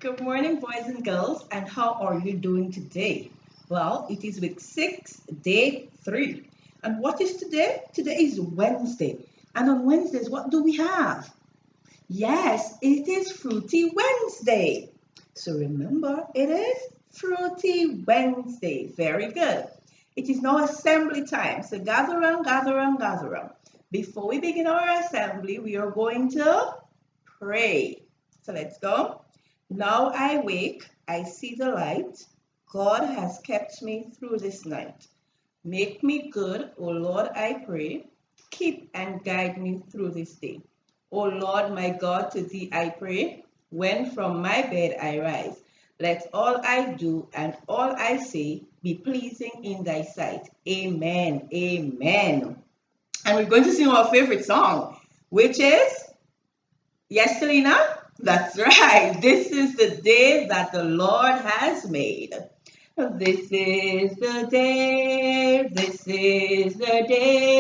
Good morning, boys and girls, and how are you doing today? Well, it is week 6, day 3. And what is today? Today is Wednesday. And on Wednesdays, what do we have? Yes, it is Fruity Wednesday. So remember, it is Fruity Wednesday. Very good. It is now assembly time. So gather around, gather around, gather around. Before we begin our assembly, we are going to pray. So let's go. Now I wake, I see the light. God has kept me through this night. Make me good, O Lord, I pray. Keep and guide me through this day. O Lord, my God, to thee I pray. When from my bed I rise, let all I do and all I say be pleasing in thy sight. Amen. Amen. And we're going to sing our favorite song, which is yes, Selena? That's right. This is the day that the Lord has made. This is the day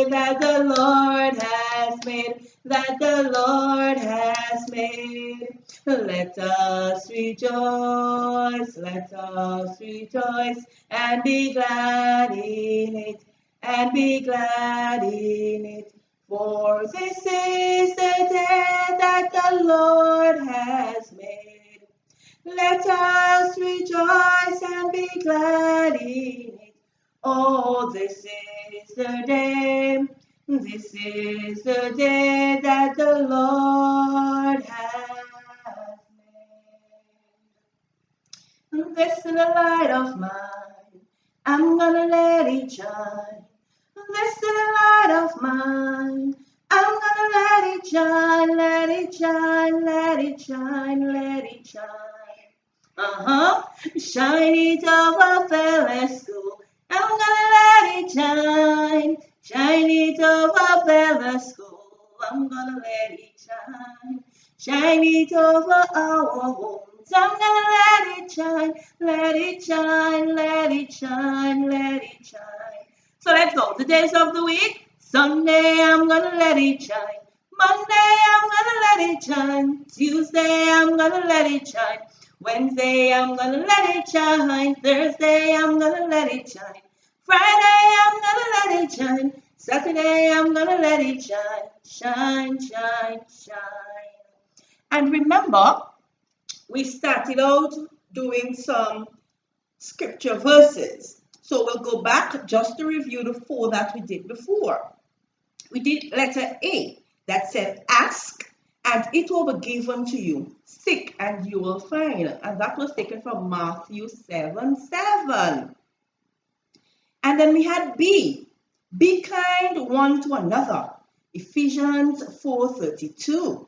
that the Lord has made, that the Lord has made. Let us rejoice, and be glad in it, and be glad in it. For this is the day that the Lord has made. Let us rejoice and be glad in it. Oh, this is the day that the Lord has made. This is the light of mine, I'm gonna let it shine. This is the light of mine, I'm gonna let it shine, let it shine, let it shine, let it shine. Shine it over Phyllis School. I'm gonna let it shine. Shine it over Phyllis School. I'm gonna let it shine. Shine it over our homes. I'm gonna let it shine. Let it shine. Let it shine. Let it shine. So let's go. The days of the week. Sunday, I'm gonna let it shine. Monday, I'm gonna let it shine. Tuesday, I'm gonna let it shine. Wednesday, I'm gonna let it shine. Thursday, I'm gonna let it shine. Friday, I'm gonna let it shine. Saturday, I'm gonna let it shine. Shine, shine, shine. And remember, we started out doing some scripture verses. So we'll go back just to review the 4 that we did before. We did letter A that said, ask and it will be given to you. Seek and you will find. And that was taken from Matthew 7:7. And then we had B. Be kind one to another. Ephesians 4:32.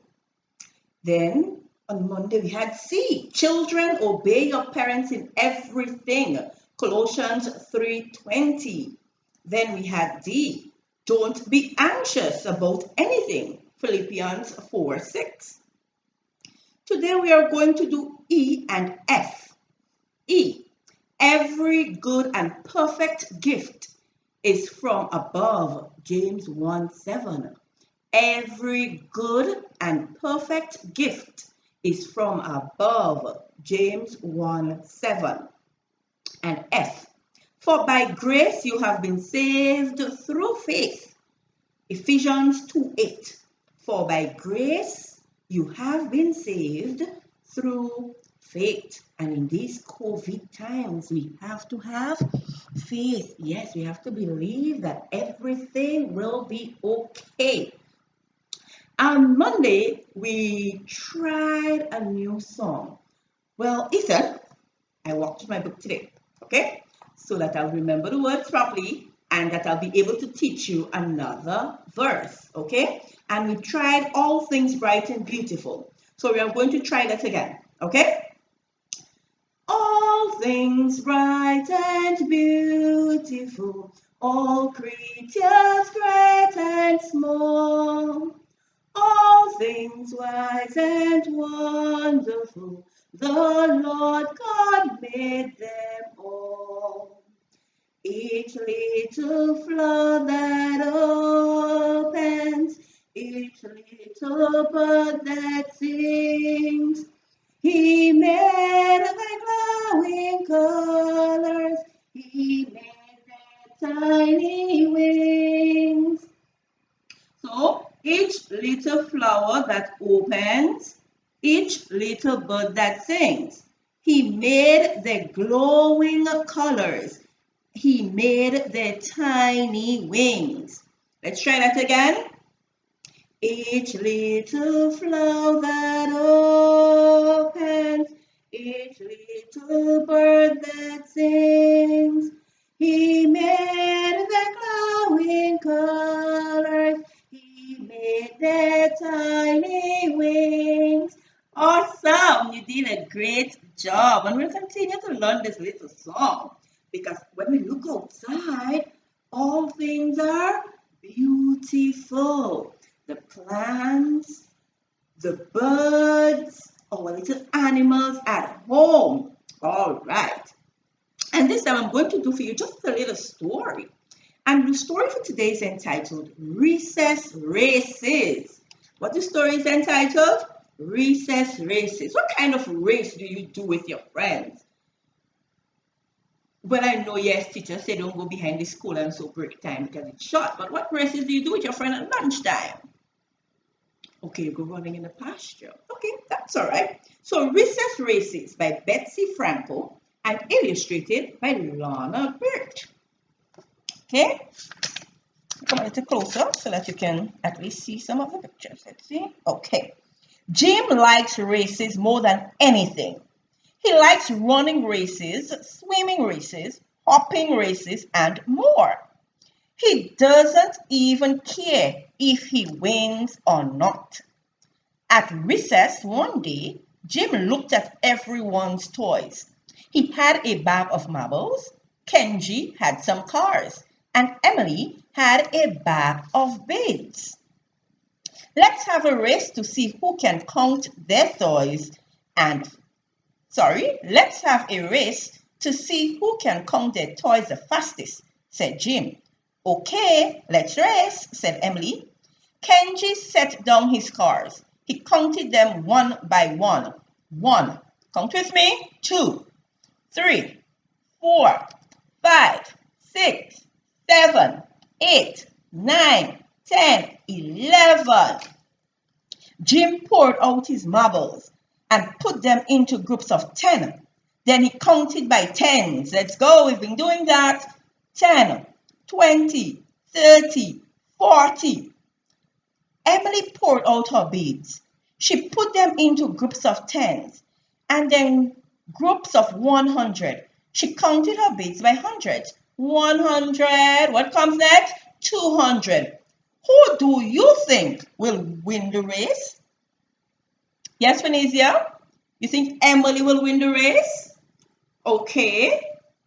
Then on Monday we had C. Children, obey your parents in everything. Colossians 3:20. Then we had D. Don't be anxious about anything. Philippians 4:6. Today we are going to do E and F. E. Every good and perfect gift is from above. James 1:7. Every good and perfect gift is from above. James 1:7. And F. For by grace you have been saved through faith. Ephesians 2:8. For by grace you have been saved through faith. And in these COVID times, we have to have faith. Yes, we have to believe that everything will be okay. On Monday, we tried a new song. Well, Ethan, I walked through my book today, okay? So that I'll remember the words properly and that I'll be able to teach you another verse, okay? And we tried all things bright and beautiful. So we are going to try that again, okay? All things bright and beautiful, all creatures great and small, all things wise and wonderful, the Lord God made them all. Each little flower that opens, each little bird that sings, He made flower that opens, each little bird that sings. He made the glowing colors. He made the tiny wings. Let's try that again. Each little flower that opens, each little bird that sings. He made the glowing colors. He made the tiny wings. Awesome! You did a great job. And we'll continue to learn this little song because when we look outside, all things are beautiful. The plants, the birds, our little animals at home. All right. And this time I'm going to do for you just a little story. And the story for today is entitled Recess Races. What the story is entitled? Recess Races. What kind of race do you do with your friends? Well, I know, yes, teachers say don't go behind the school and so break time because it's short. But what races do you do with your friend at lunchtime? Okay, you go running in the pasture. Okay, that's all right. So, Recess Races by Betsy Franco and illustrated by Lana Burt. Okay, come a little closer so that you can at least see some of the pictures. Let's see. Okay, Jim likes races more than anything. He likes running races, swimming races, hopping races, and more. He doesn't even care if he wins or not. At recess one day, Jim looked at everyone's toys. He had a bag of marbles, Kenji had some cars, and Emily had a bag of beads. Let's have a race to see who can count their toys let's have a race to see who can count their toys the fastest, said Jim. Okay, let's race, said Emily. Kenji set down his cars. He counted them one by one. 1, count with me, 2, 3, 4, 5, 6, 7, 8, 9, 10, 11. Jim poured out his marbles and put them into groups of 10. Then he counted by tens. Let's go, we've been doing that. 10, 20, 30, 40. Emily poured out her beads. She put them into groups of tens and then groups of 100. She counted her beads by hundreds. 100. What comes next? 200. Who do you think will win the race? Yes, Venezia? You think Emily will win the race? Okay.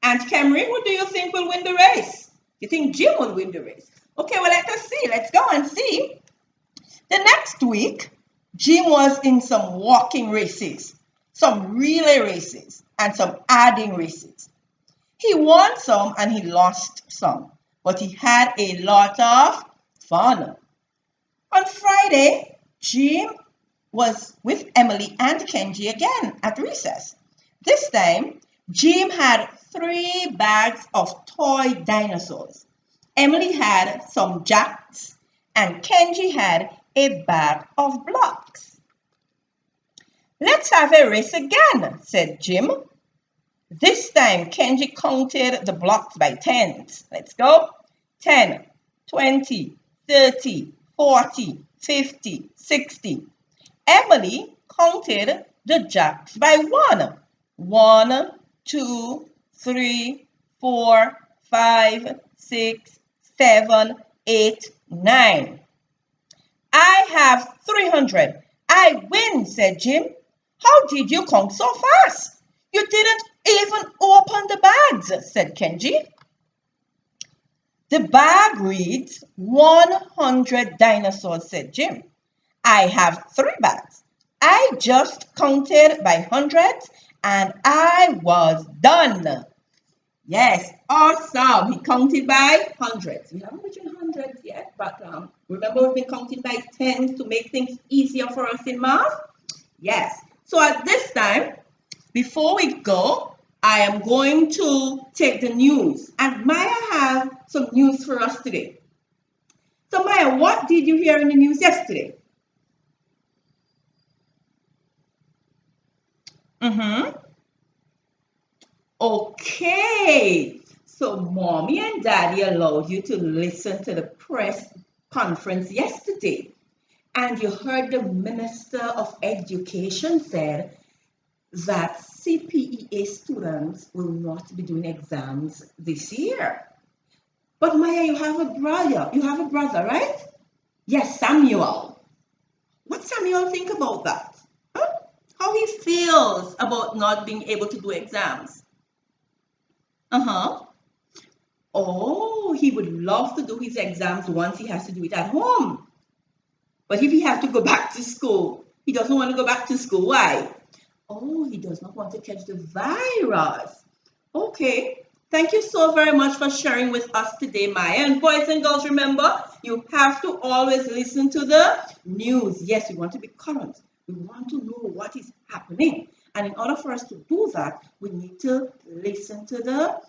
And Camry, who do you think will win the race? You think Jim will win the race? Okay, well, let us see. Let's go and see. The next week, Jim was in some walking races, some relay races, and some adding races. He won some and he lost some, but he had a lot of fun. On Friday, Jim was with Emily and Kenji again at recess. This time, Jim had 3 bags of toy dinosaurs. Emily had some jacks and Kenji had a bag of blocks. Let's have a race again, said Jim. This time, Kenji counted the blocks by tens. Let's go. 10, 20, 30, 40, 50, 60. Emily counted the jacks by 1. 1, 2, 3, 4, 5, 6, 7, 8, 9. I have 300. I win, said Jim. How did you count so fast? You didn't even open the bags, said Kenji. The bag reads 100 dinosaurs, said Jim. I have 3 bags. I just counted by hundreds and I was done. Yes, awesome. He counted by hundreds. We haven't reached hundreds yet, but remember we've been counting by tens to make things easier for us in math? Yes. So at this time, before we go, I am going to take the news. And Maya has some news for us today. So Maya, what did you hear in the news yesterday? Mm-hmm. Okay. So mommy and daddy allowed you to listen to the press conference yesterday. And you heard the Minister of Education said that CPEA students will not be doing exams this year. But Maya, you have a brother. You have a brother, right? Yes, Samuel. What Samuel think about that? Huh? How he feels about not being able to do exams? Uh-huh. Oh, he would love to do his exams once he has to do it at home. But if he has to go back to school, he doesn't want to go back to school. Why? Oh, he does not want to catch the virus. Okay. Thank you so very much for sharing with us today, Maya. And boys and girls, remember, you have to always listen to the news. Yes, we want to be current. We want to know what is happening. And in order for us to do that, we need to listen to the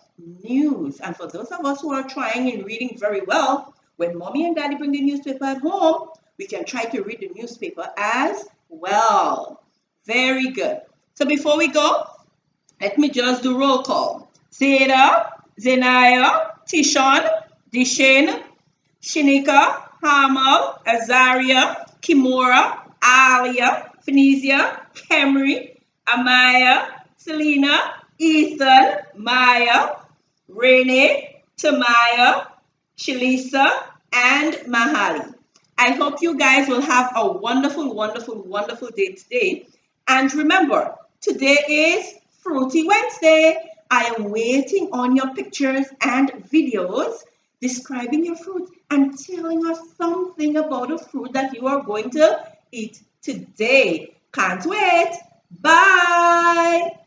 news. And for those of us who are trying and reading very well, when mommy and daddy bring the newspaper at home, we can try to read the newspaper as well. Very good. So before we go, let me just do roll call. Zeta, Zenaya, Tishon, Dishin, Shinika, Hamal, Azaria, Kimura, Alia, Phoenicia, Camry, Amaya, Selena, Ethan, Maya, Renee, Tamaya, Shalisa, and Mahali. I hope you guys will have a wonderful, wonderful, wonderful day today. And remember, today is Fruity Wednesday. I am waiting on your pictures and videos describing your fruit and telling us something about a fruit that you are going to eat today. Can't wait. Bye.